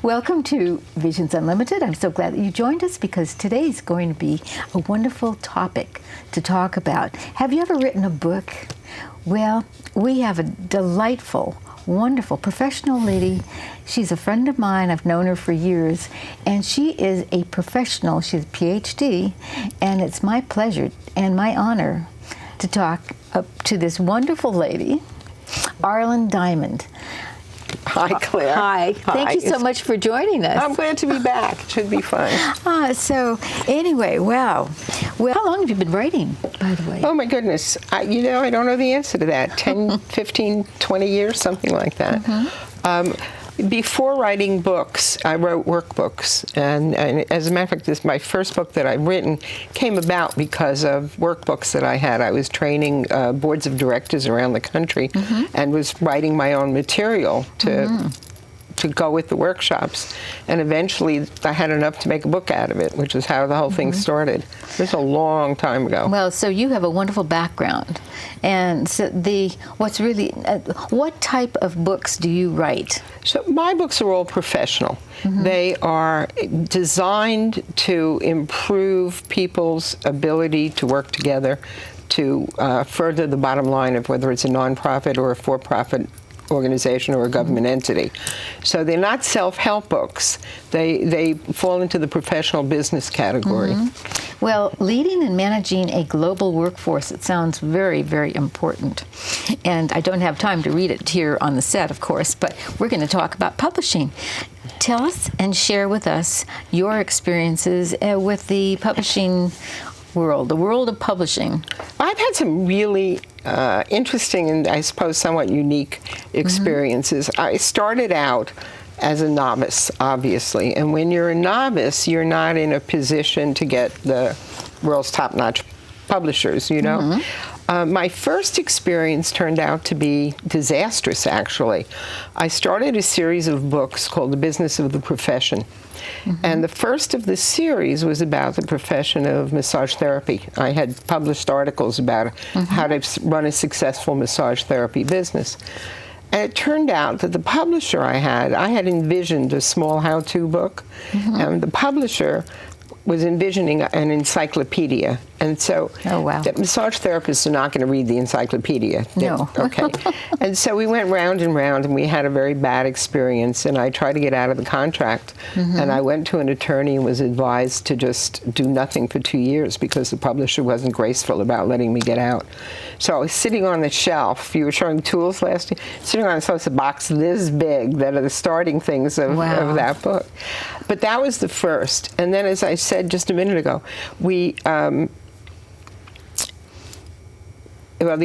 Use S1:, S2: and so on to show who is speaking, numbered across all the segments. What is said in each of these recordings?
S1: Welcome to Visions Unlimited. I'm so glad that you joined us because today is going to be a wonderful topic to talk about. Have you ever written a book? Well, we have a delightful, wonderful professional lady. She's a friend of mine. I've known her for years, and she is a professional. She's a Ph.D., and it's my pleasure and my honor to talk to this wonderful lady, Arlyne M.
S2: Hi, Claire.
S1: Hi. Thank you so much for joining us.
S2: I'm glad to be back. It should be fun.
S1: So anyway, wow. Well, how long have you been writing, by the way?
S2: Oh, my goodness. I don't know the answer to that. 10, 15, 20 years, something like that. Before writing books, I wrote workbooks. And as a matter of fact, my first book that I've written came about because of workbooks that I had. I was training boards of directors around the country and was writing my own material to go with the workshops. And eventually, I had enough to make a book out of it, which is how the whole thing started. This was a long time ago.
S1: Well, so you have a wonderful background. And so what type of books do you write?
S2: So my books are all professional. They are designed to improve people's ability to work together to further the bottom line of whether it's a nonprofit or a for-profit organization or a government entity. So they're not self-help books. They fall into the professional business category.
S1: Well, leading and managing a global workforce, it sounds very, very important. And I don't have time to read it here on the set, of course, but we're going to talk about publishing. Tell us and share with us your experiences with the publishing world, the world of publishing.
S2: I've had some really interesting and I suppose somewhat unique experiences. I started out as a novice, obviously, and when you're a novice, you're not in a position to get the world's top-notch publishers, you know. My first experience turned out to be disastrous, actually. I started a series of books called The Business of the Profession. And the first of the series was about the profession of massage therapy. I had published articles about how to run a successful massage therapy business. And it turned out that the publisher I had envisioned a small how-to book, and the publisher was envisioning an encyclopedia. And so the massage therapists are not going to read the encyclopedia.
S1: No.
S2: Okay. And so we went round and round, and we had a very bad experience, and I tried to get out of the contract. And I went to an attorney and was advised to just do nothing for 2 years because the publisher wasn't graceful about letting me get out. So I was sitting on the shelf. You were showing tools last year. Sitting on a box this big that are the starting things of that book. But that was the first. And then, as I said just a minute ago, the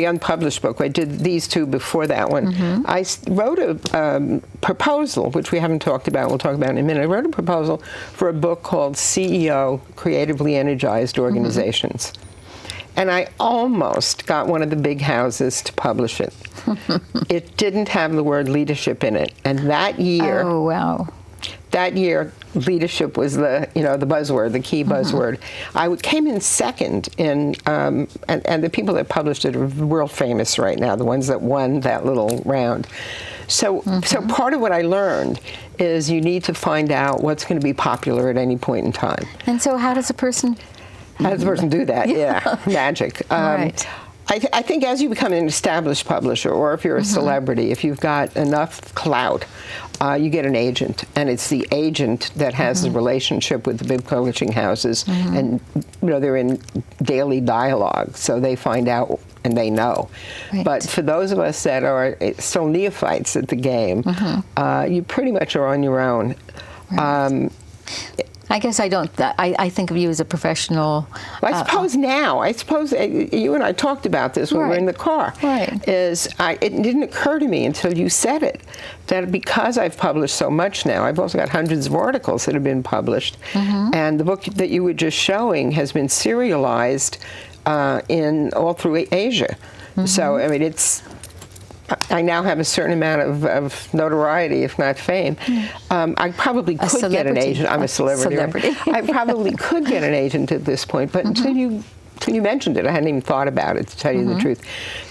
S2: unpublished book, I did these two before that one. I wrote a proposal, which we haven't talked about, we'll talk about in a minute. I wrote a proposal for a book called CEO, Creatively Energized Organizations. And I almost got one of the big houses to publish it. It didn't have the word leadership in it. And that year, that year, leadership was the buzzword, the key buzzword. I came in second in, and the people that published it are world famous right now, the ones that won that little round. So part of what I learned is you need to find out what's going to be popular at any point in time.
S1: And so how does a person
S2: do that? Yeah, magic.
S1: Right.
S2: I think as you become an established publisher, or if you're a celebrity, if you've got enough clout, you get an agent, and it's the agent that has the relationship with the big publishing houses, and they're in daily dialogue, so they find out and they know. Right. But for those of us that are still neophytes at the game, you pretty much are on your own.
S1: Right. I guess I don't. I think of you as a professional.
S2: Well, I suppose now. I suppose you and I talked about this when we were in the car.
S1: Right.
S2: It didn't occur to me until you said it that because I've published so much now, I've also got hundreds of articles that have been published, and the book that you were just showing has been serialized in all through Asia. So I mean, I now have a certain amount of notoriety, if not fame. I probably could get an agent. I'm a celebrity. I probably could get an agent at this point, but until you mentioned it, I hadn't even thought about it, to tell you the truth.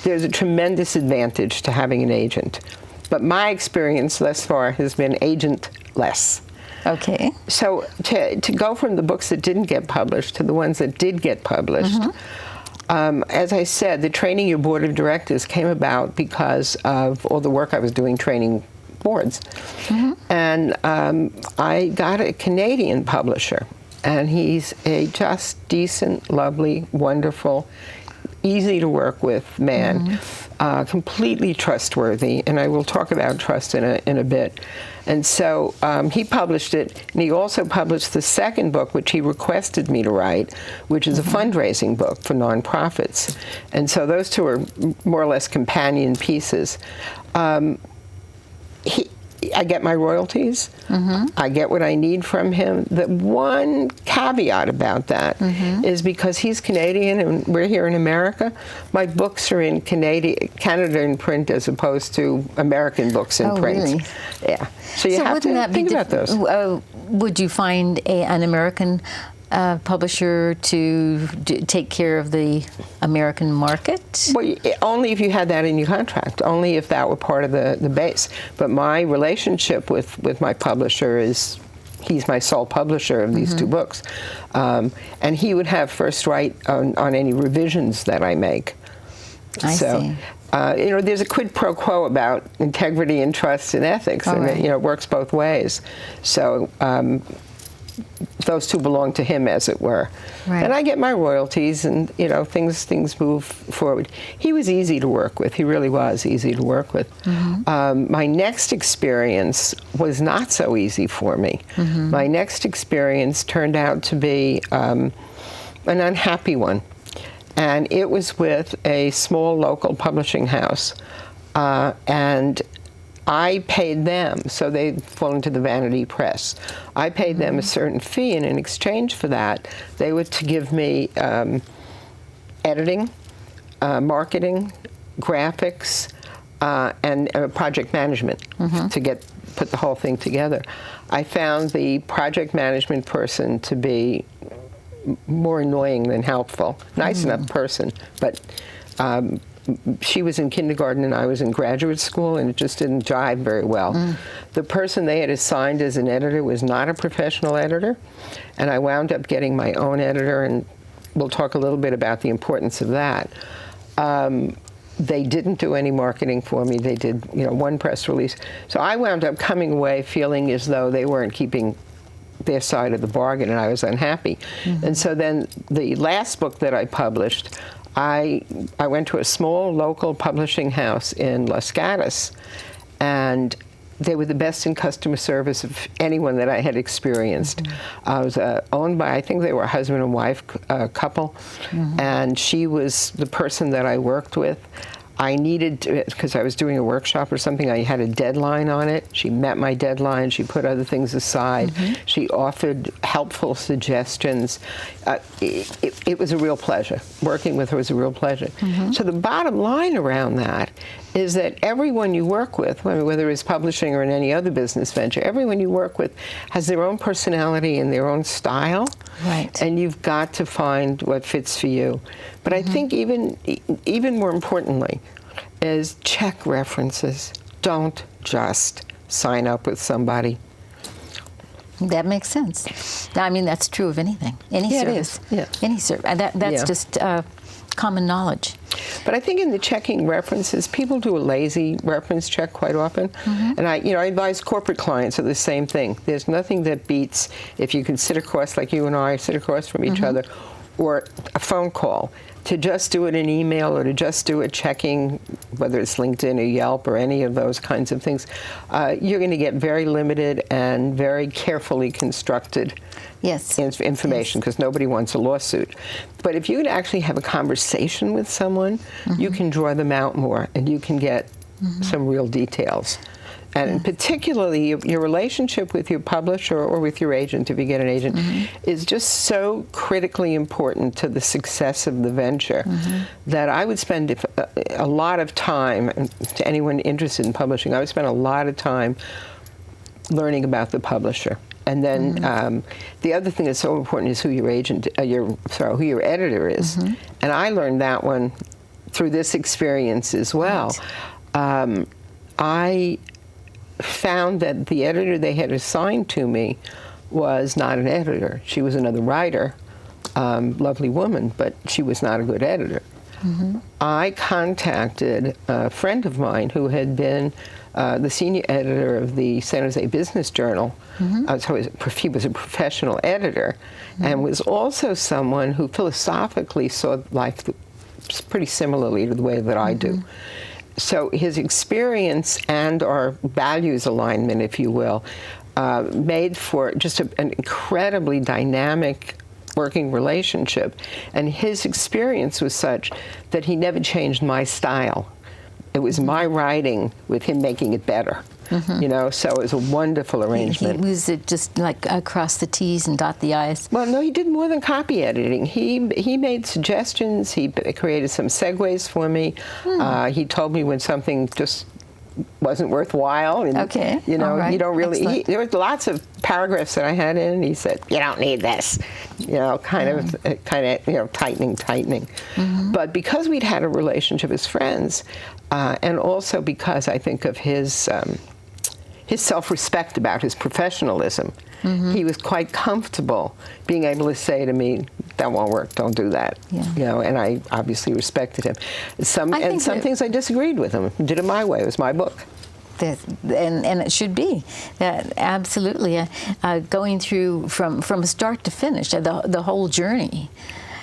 S2: There's a tremendous advantage to having an agent. But my experience thus far has been agentless.
S1: Okay.
S2: So to go from the books that didn't get published to the ones that did get published, as I said, the training your board of directors came about because of all the work I was doing training boards. And I got a Canadian publisher, and he's a just decent, lovely, wonderful, easy to work with man, completely trustworthy, and I will talk about trust in a bit. And so he published it, and he also published the second book, which he requested me to write, which is a fundraising book for nonprofits. And so those two are more or less companion pieces. I get my royalties. I get what I need from him. The one caveat about that is because he's Canadian and we're here in America, my books are in Canada in print as opposed to American books in print.
S1: Really?
S2: Yeah. So you have to think about those.
S1: Would you find an American publisher to take care of the American market?
S2: Well, only if you had that in your contract, only if that were part of the base. But my relationship with my publisher is, he's my sole publisher of these two books. And he would have first right on any revisions that I make.
S1: I see.
S2: You know, there's a quid pro quo about integrity and trust and ethics, and it, you know, it works both ways. So those two belong to him, as it were. Right. And I get my royalties, and you know, things move forward. He was easy to work with. He really was easy to work with. My next experience was not so easy for me. My next experience turned out to be an unhappy one. And it was with a small local publishing house. And I paid them, so they fall into the vanity press. I paid them a certain fee, and in exchange for that, they were to give me editing, marketing, graphics, and project management to put the whole thing together. I found the project management person to be more annoying than helpful. Nice enough person, but she was in kindergarten and I was in graduate school, and it just didn't jive very well. The person they had assigned as an editor was not a professional editor, and I wound up getting my own editor, and we'll talk a little bit about the importance of that. They didn't do any marketing for me. They did, you know, one press release. So I wound up coming away feeling as though they weren't keeping their side of the bargain, and I was unhappy. And so then the last book that I published, I went to a small local publishing house in Los Gatos, and they were the best in customer service of anyone that I had experienced. I was owned by, I think they were a husband and wife couple, and she was the person that I worked with. I needed to, because I was doing a workshop or something, I had a deadline on it. She met my deadline. She put other things aside. She offered helpful suggestions. It was a real pleasure. Working with her was a real pleasure. So the bottom line around that is that everyone you work with, whether it's publishing or in any other business venture, everyone you work with has their own personality and their own style. Right. And you've got to find what fits for you. But I think even more importantly is check references. Don't just sign up with somebody.
S1: That makes sense. I mean, that's true of anything, any service.
S2: It is.
S1: Any service. That's just common knowledge.
S2: But I think in the checking references, people do a lazy reference check quite often. And I advise corporate clients of the same thing. There's nothing that beats if you can sit across, like you and I sit across from each other, or a phone call, to just do it in email or to just do it checking, whether it's LinkedIn or Yelp or any of those kinds of things, you're going to get very limited and very carefully constructed information, because nobody wants a lawsuit. But if you can actually have a conversation with someone, you can draw them out more and you can get some real details. And particularly your relationship with your publisher or with your agent, if you get an agent, is just so critically important to the success of the venture that I would spend a lot of time, and to anyone interested in publishing, I would spend a lot of time learning about the publisher. And then the other thing that's so important is who your agent, who your editor is. And I learned that one through this experience as well. I found that the editor they had assigned to me was not an editor. She was another writer, lovely woman, but she was not a good editor. I contacted a friend of mine who had been the senior editor of the San Jose Business Journal. So he was a professional editor, and was also someone who philosophically saw life pretty similarly to the way that I do. So his experience and our values alignment, if you will, made for just an incredibly dynamic working relationship. And his experience was such that he never changed my style. It was my writing with him making it better. You know, so it was a wonderful arrangement.
S1: Was it just like cross the T's and dot the I's?
S2: Well, no, he did more than copy editing. He made suggestions. He created some segues for me. He told me when something just wasn't worthwhile. And, you know, you don't really. There was lots of paragraphs that I had in, and he said, "You don't need this." You know, kind of, you know, tightening. But because we'd had a relationship as friends, and also because I think of his self-respect about his professionalism, he was quite comfortable being able to say to me, "That won't work. Don't do that." You know, and I obviously respected him. Some things I disagreed with him. Did it my way. It was my book.
S1: And it should be that, absolutely, going through from start to finish, the whole journey.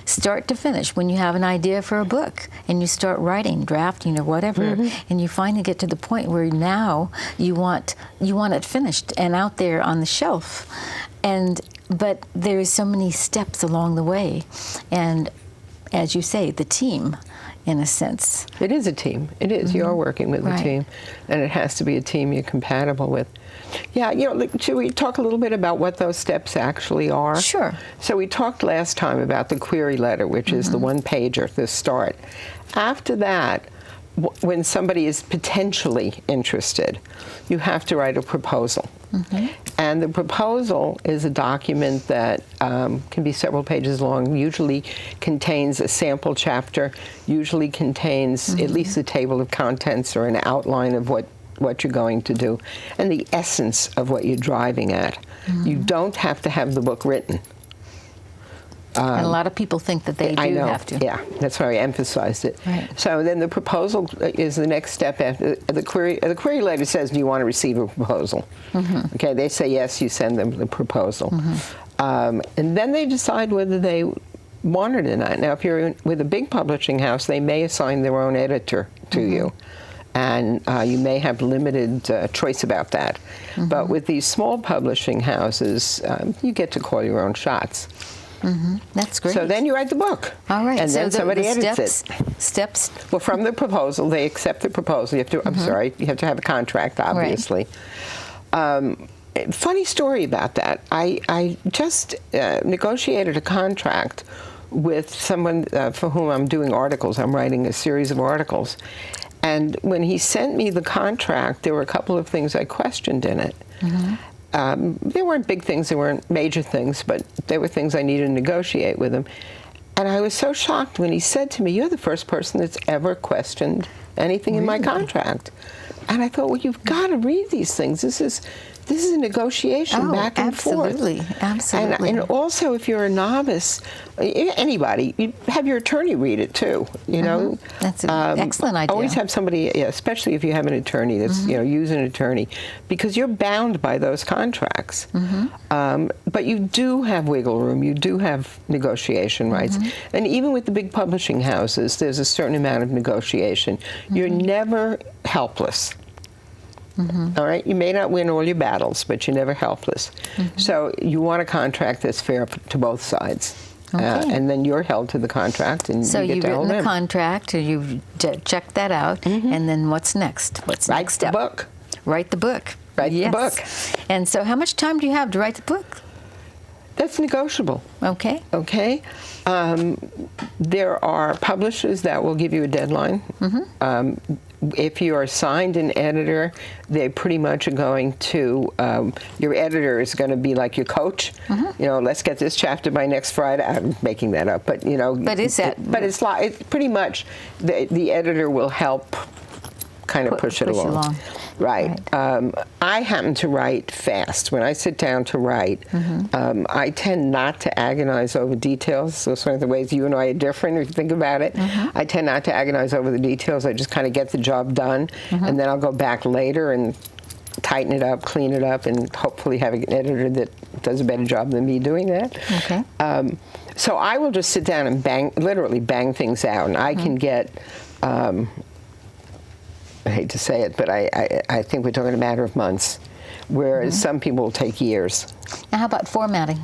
S1: Start to finish, when you have an idea for a book and you start writing, drafting or whatever, and you finally get to the point where now you want it finished and out there on the shelf. But there's so many steps along the way, and as you say, the team, in a sense.
S2: It is a team. It is. You're working with a team, and it has to be a team you're compatible with. Yeah, you know, should we talk a little bit about what those steps actually are?
S1: Sure.
S2: So we talked last time about the query letter, which is the one-pager, the start. After that, when somebody is potentially interested, you have to write a proposal. And the proposal is a document that can be several pages long, usually contains a sample chapter, usually contains at least a table of contents or an outline of what you're going to do, and the essence of what you're driving at. You don't have to have the book written.
S1: And a lot of people think that they do have to.
S2: Yeah, that's why I emphasized it. So then the proposal is the next step after the query. The query letter says, "Do you want to receive a proposal?" Okay, they say yes. You send them the proposal, and then they decide whether they want it or not. Now, if you're with a big publishing house, they may assign their own editor to you. And you may have limited choice about that. But with these small publishing houses, you get to call your own shots.
S1: That's great.
S2: So then you write the book.
S1: All right.
S2: And
S1: so
S2: then somebody edits
S1: it. Steps.
S2: Well, from the proposal, they accept the proposal. You have to. I'm sorry. You have to have a contract, obviously. Funny story about that. I just negotiated a contract with someone for whom I'm doing articles. I'm writing a series of articles. And when he sent me the contract, there were a couple of things I questioned in it. They weren't big things, they weren't major things, but they were things I needed to negotiate with him. And I was so shocked when he said to me, "You're the first person that's ever questioned anything in my contract." And I thought, well, you've got to read these things. This this is a negotiation back and
S1: absolutely,
S2: forth.
S1: Absolutely.
S2: And also, if you're a novice, anybody, you have your attorney read it too. You know,
S1: that's an excellent idea.
S2: Always have somebody, especially if you have an attorney that's use an attorney, because you're bound by those contracts. But you do have wiggle room. You do have negotiation rights, and even with the big publishing houses, there's a certain amount of negotiation. You're never helpless. All right, you may not win all your battles, but you're never helpless. So you want a contract that's fair to both sides, and then you're held to the contract, and
S1: so
S2: you get to
S1: you've
S2: hold
S1: written the
S2: them.
S1: contract, you've checked that out, and then what's next? What's next step?
S2: Write the book.
S1: Write the book.
S2: Write the book.
S1: And so, how much time do you have to write the book?
S2: That's negotiable.
S1: Okay.
S2: Okay. There are publishers that will give you a deadline. If you are assigned an editor, they pretty much are going to, your editor is going to be like your coach. You know, let's get this chapter by next Friday. I'm making that up, but you know.
S1: But is that?
S2: But it's like, it's pretty much, the editor will help kind of push it along. Right. I happen to write fast. When I sit down to write, I tend not to agonize over details. That's one of the ways you and I are different, if you think about it. I tend not to agonize over the details. I just kind of get the job done, and then I'll go back later and tighten it up, clean it up, and hopefully have an editor that does a better job than me doing that.
S1: Okay.
S2: So I will just sit down and literally bang things out, and I can get, I hate to say it, but I think we're talking a matter of months, whereas some people will take years.
S1: Now, how about formatting?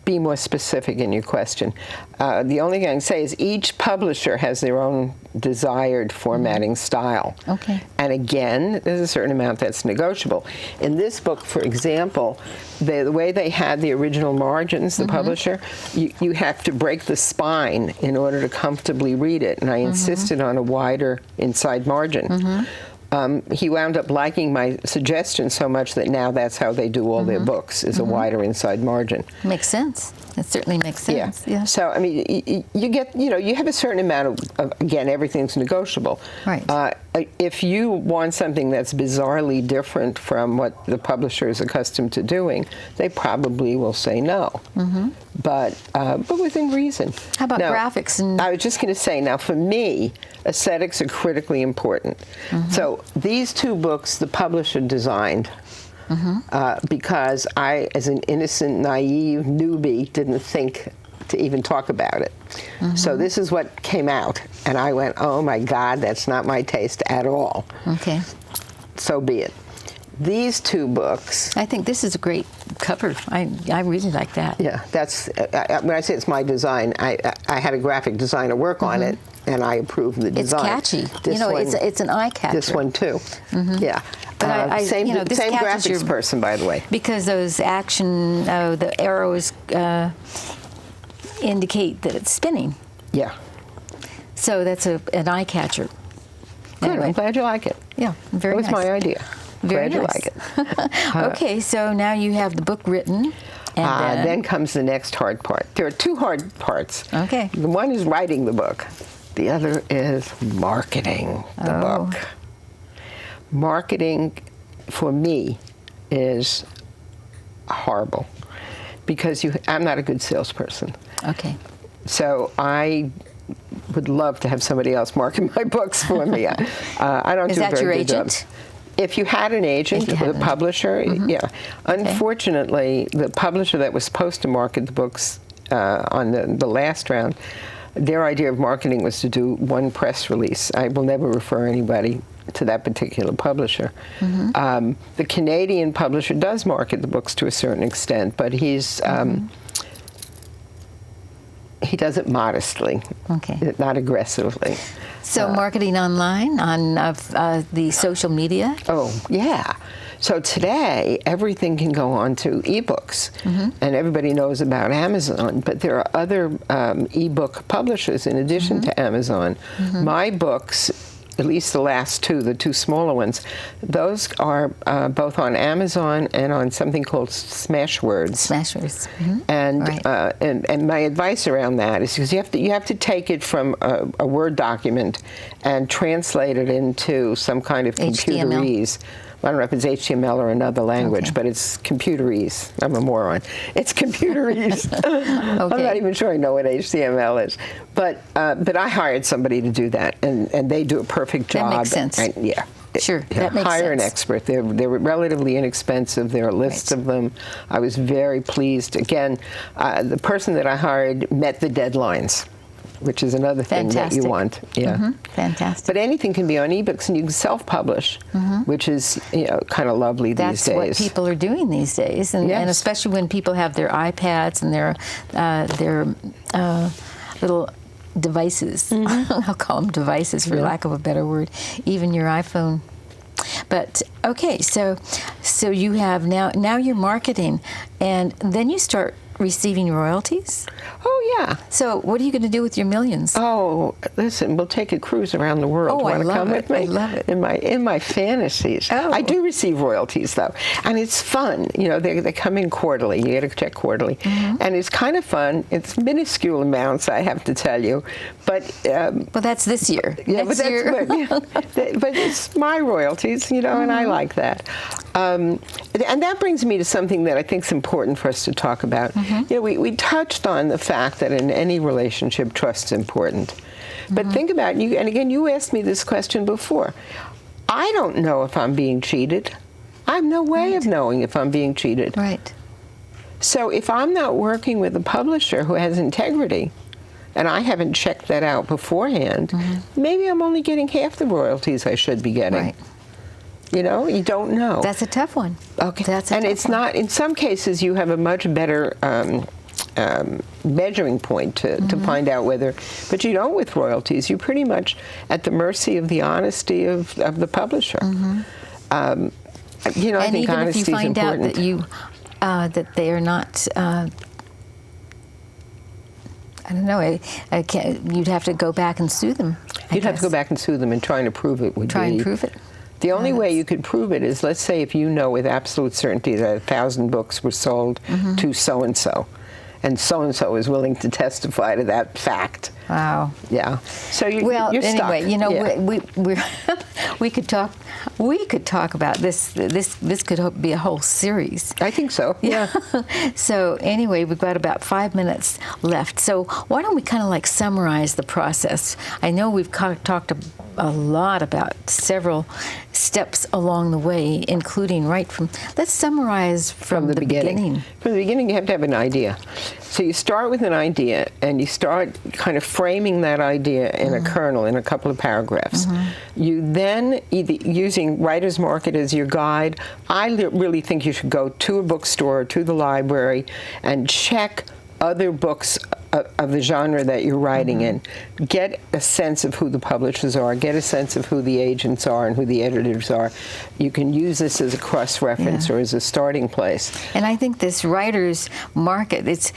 S2: Be more specific in your question. The only thing I can say is each publisher has their own desired formatting style.
S1: Okay.
S2: And again, there's a certain amount that's negotiable. In this book, for example, the way they had the original margins, the publisher, you have to break the spine in order to comfortably read it. And I insisted on a wider inside margin. He wound up liking my suggestion so much that now that's how they do all their books, is a wider inside margin.
S1: Makes sense. It certainly makes sense. Yeah.
S2: So, I mean, you get, you know, you have a certain amount of again, everything's negotiable.
S1: Right.
S2: If you want something that's bizarrely different from what the publisher is accustomed to doing, they probably will say no. But within reason.
S1: How about
S2: now,
S1: graphics? And
S2: I was just going to say, now for me, aesthetics are critically important. So these two books, the publisher designed. Because I, as an innocent, naive newbie, didn't think to even talk about it. So this is what came out, and I went, oh my God, that's not my taste at all.
S1: Okay.
S2: So be it. These two books.
S1: I think this is a great cover. I really like that.
S2: Yeah, that's, when I say it's my design, I had a graphic designer work on it, and I approved the design.
S1: It's catchy.
S2: This
S1: you know,
S2: one,
S1: it's an eye catcher.
S2: This one too. Yeah.
S1: But
S2: same
S1: you know, this
S2: same
S1: catches
S2: graphics person, by the way.
S1: Because those action, the arrows indicate that it's spinning.
S2: Yeah.
S1: So that's an eye catcher.
S2: Good.
S1: Anyway.
S2: I'm glad you like it.
S1: Yeah, very nice.
S2: That was my idea.
S1: Very
S2: glad
S1: nice.
S2: you like it.
S1: Okay, so now you have the book written. And
S2: then comes the next hard part. There are two hard parts.
S1: Okay.
S2: The one is writing the book. The other is marketing the book. Marketing, for me, is horrible because I'm not a good salesperson.
S1: Okay.
S2: So I would love to have somebody else market my books for me. I don't
S1: Is
S2: do a
S1: that
S2: very
S1: your
S2: good
S1: agent?
S2: job. If you had an agent, the publisher, yeah. Unfortunately, the publisher that was supposed to market the books on the last round, their idea of marketing was to do one press release. I will never refer anybody to that particular publisher. The Canadian publisher does market the books to a certain extent, but he's he does it modestly, not aggressively.
S1: So marketing online on the social media?
S2: Oh, yeah. So today, everything can go on to ebooks, and everybody knows about Amazon, but there are other ebook publishers in addition to Amazon. My books, at least the last two, the two smaller ones, those are both on Amazon and on something called Smashwords.
S1: Smashwords.
S2: And my advice around that is because you have to take it from a Word document and translate it into some kind of computerese I don't know if it's HTML or another language,
S1: Okay.
S2: but it's computerese. I'm a moron. It's computerese. I'm not even sure I know what HTML is. But I hired somebody to do that, and they do a perfect job.
S1: That makes sense.
S2: Yeah.
S1: Sure, that makes
S2: hire an
S1: sense.
S2: expert. They're relatively inexpensive. There are lists of them. I was very pleased. Again, the person that I hired met the deadlines, which is another thing that you want. Yeah.
S1: Fantastic.
S2: But anything can be on ebooks, and you can self-publish, which is kind of lovely these days.
S1: That's what people are doing these days, and especially when people have their iPads and their little devices. I'll call them devices for lack of a better word. Even your iPhone. But okay, so you have now you're marketing, and then you start receiving royalties.
S2: Oh yeah.
S1: So what are you going to do with your millions?
S2: Oh, listen, we'll take a cruise around the world.
S1: Oh, I
S2: Want to
S1: love
S2: come
S1: it.
S2: with me?
S1: I love it.
S2: In my fantasies.
S1: Oh.
S2: I do receive royalties though, and it's fun. They come in quarterly. You get a check quarterly, and it's kind of fun. It's minuscule amounts, I have to tell you, but
S1: well, that's this year.
S2: yeah,
S1: Next
S2: but
S1: year.
S2: but it's my royalties, and I like that. And that brings me to something that I think is important for us to talk about. We touched on the fact that in any relationship, trust is important. But think about you, and again, you asked me this question before. I don't know if I'm being cheated. I have no way of knowing if I'm being cheated.
S1: Right.
S2: So if I'm not working with a publisher who has integrity, and I haven't checked that out beforehand, maybe I'm only getting half the royalties I should be getting.
S1: Right.
S2: You don't know.
S1: That's a tough one.
S2: Okay.
S1: And
S2: it's not, in some cases, you have a much better measuring point to find out whether, but you don't with royalties. You're pretty much at the mercy of the honesty of the publisher. I think
S1: even
S2: honesty
S1: if you find
S2: is
S1: out
S2: important.
S1: that they are not, I don't know, you'd have to go back and sue them.
S2: You'd have to go back and sue them, and trying to prove it would
S1: Try and prove it.
S2: The only way you could prove it is, let's say, if you know with absolute certainty that 1,000 books were sold to so-and-so is willing to testify to that fact.
S1: Wow.
S2: Yeah. So you're stuck.
S1: Anyway, we could talk about this. This could be a whole series.
S2: I think so. Yeah.
S1: So anyway, we've got about 5 minutes left. So why don't we kind of summarize the process? I know we've talked a lot about several steps along the way, including let's summarize from the beginning.
S2: From the beginning, you have to have an idea. So you start with an idea, and you start kind of framing that idea in a kernel, in a couple of paragraphs. You then, either using Writer's Market as your guide, I really think you should go to a bookstore, to the library, and check other books of the genre that you're writing in. Get a sense of who the publishers are, get a sense of who the agents are and who the editors are. You can use this as a cross-reference or as a starting place.
S1: And I think this Writer's Market, it's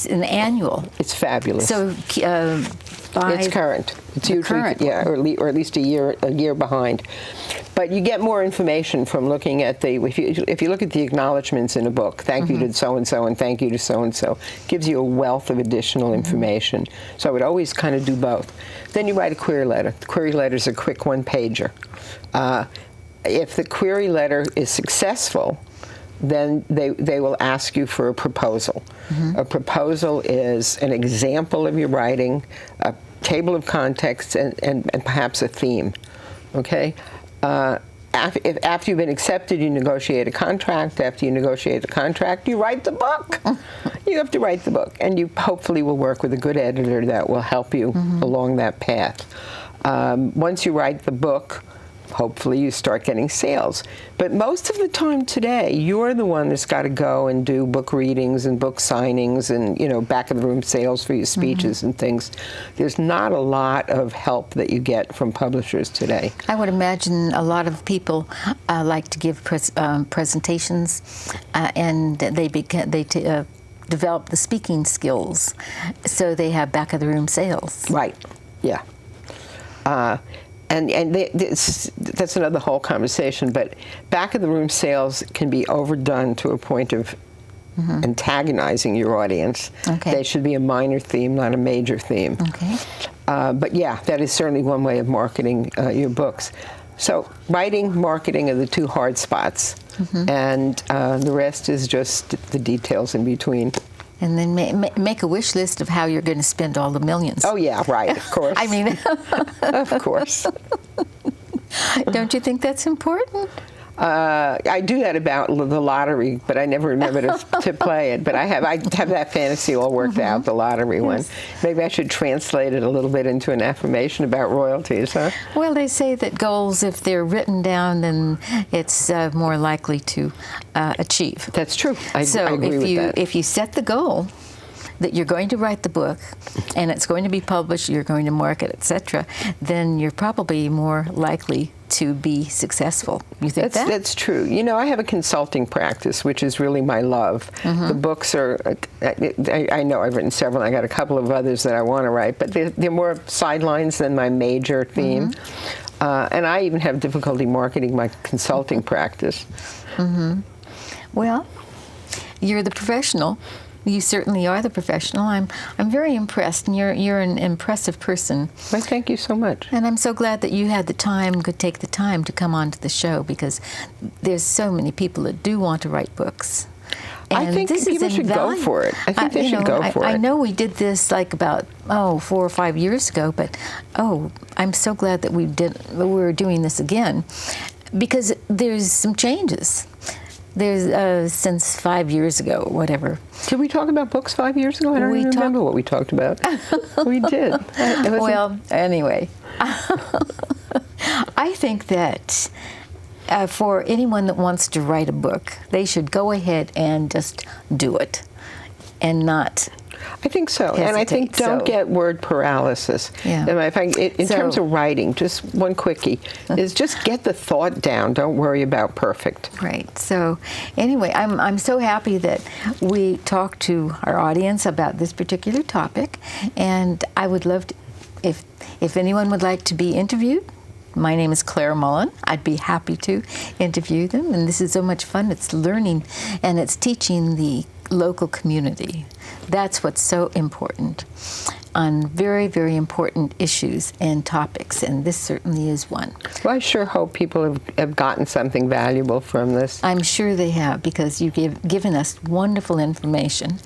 S1: an annual.
S2: It's fabulous.
S1: So
S2: it's current. It's usually
S1: current.
S2: or at least a year behind. But you get more information from looking at if you look at the acknowledgments in a book, thank you to so-and-so and thank you to so-and-so, gives you a wealth of additional information. So I would always kind of do both. Then you write a query letter. The query letter is a quick one-pager. If the query letter is successful, then they will ask you for a proposal. A proposal is an example of your writing, a table of contexts, and perhaps a theme. Okay? After you've been accepted, you negotiate a contract. After you negotiate the contract, you write the book. You have to write the book, and you hopefully will work with a good editor that will help you along that path. Once you write the book, hopefully you start getting sales. But most of the time today, you're the one that's got to go and do book readings and book signings and, back of the room sales for your speeches and things. There's not a lot of help that you get from publishers today.
S1: I would imagine a lot of people like to give presentations, and they develop the speaking skills, so they have back of the room sales.
S2: Right. Yeah. And that's another whole conversation, but back-of-the-room sales can be overdone to a point of antagonizing your audience.
S1: Okay.
S2: They should be a minor theme, not a major theme.
S1: Okay.
S2: But yeah, that is certainly one way of marketing your books. So writing, marketing are the two hard spots, and the rest is just the details in between.
S1: And then make a wish list of how you're going to spend all the millions.
S2: Oh yeah, right, of course.
S1: I mean,
S2: of course.
S1: Don't you think that's important?
S2: I do that about the lottery, but I never remember to play it. But I have that fantasy all worked out, the lottery one. Maybe I should translate it a little bit into an affirmation about royalties, huh?
S1: Well, they say that goals, if they're written down, then it's more likely to achieve.
S2: That's true. I agree with that.
S1: If you set the goal that you're going to write the book and it's going to be published, you're going to market, etc., then you're probably more likely to be successful. You think that?
S2: That's true. You know, I have a consulting practice, which is really my love. The books are, I know I've written several, I got a couple of others that I want to write, but they're more sidelines than my major theme. And I even have difficulty marketing my consulting practice.
S1: Well, you're the professional. You certainly are the professional. I'm very impressed, and you're an impressive person.
S2: Well, thank you so much.
S1: And I'm so glad that you had the time, could take the time to come onto the show, because there's so many people that do want to write books. And
S2: I think people should go for it. I think they should go for it.
S1: I know we did this like about 4 or 5 years ago, but I'm so glad that we're doing this again, because there's some changes. There's since 5 years ago, or whatever.
S2: Did we talk about books 5 years ago? I don't even remember what we talked about. We did.
S1: Well, anyway, I think that for anyone that wants to write a book, they should go ahead and just do it, and not.
S2: I think so,
S1: hesitate.
S2: And I think don't get word paralysis.
S1: Yeah.
S2: In terms of writing, just one quickie is just get the thought down. Don't worry about perfect.
S1: Right. So, anyway, I'm so happy that we talked to our audience about this particular topic, and I would love to, if anyone would like to be interviewed. My name is Claire Mullen. I'd be happy to interview them, and this is so much fun. It's learning, and it's teaching the local community. That's what's so important on very, very important issues and topics, and this certainly is one.
S2: Well, I sure hope people have gotten something valuable from this.
S1: I'm sure they have, because you've given us wonderful information.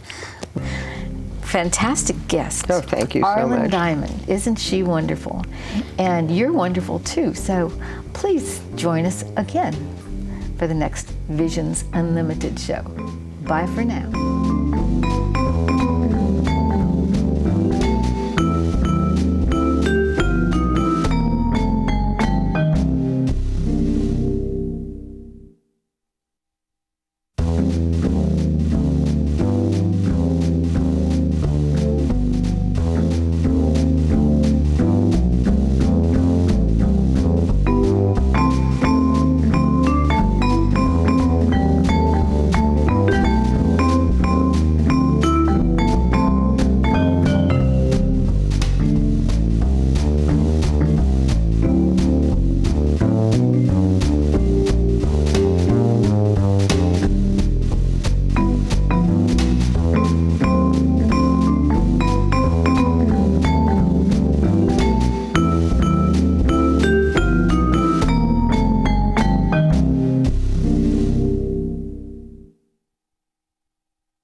S1: Fantastic guest.
S2: Oh, thank you so much.
S1: Arlyne Diamond. Isn't she wonderful? And you're wonderful too. So please join us again for the next Visions Unlimited show. Bye for now.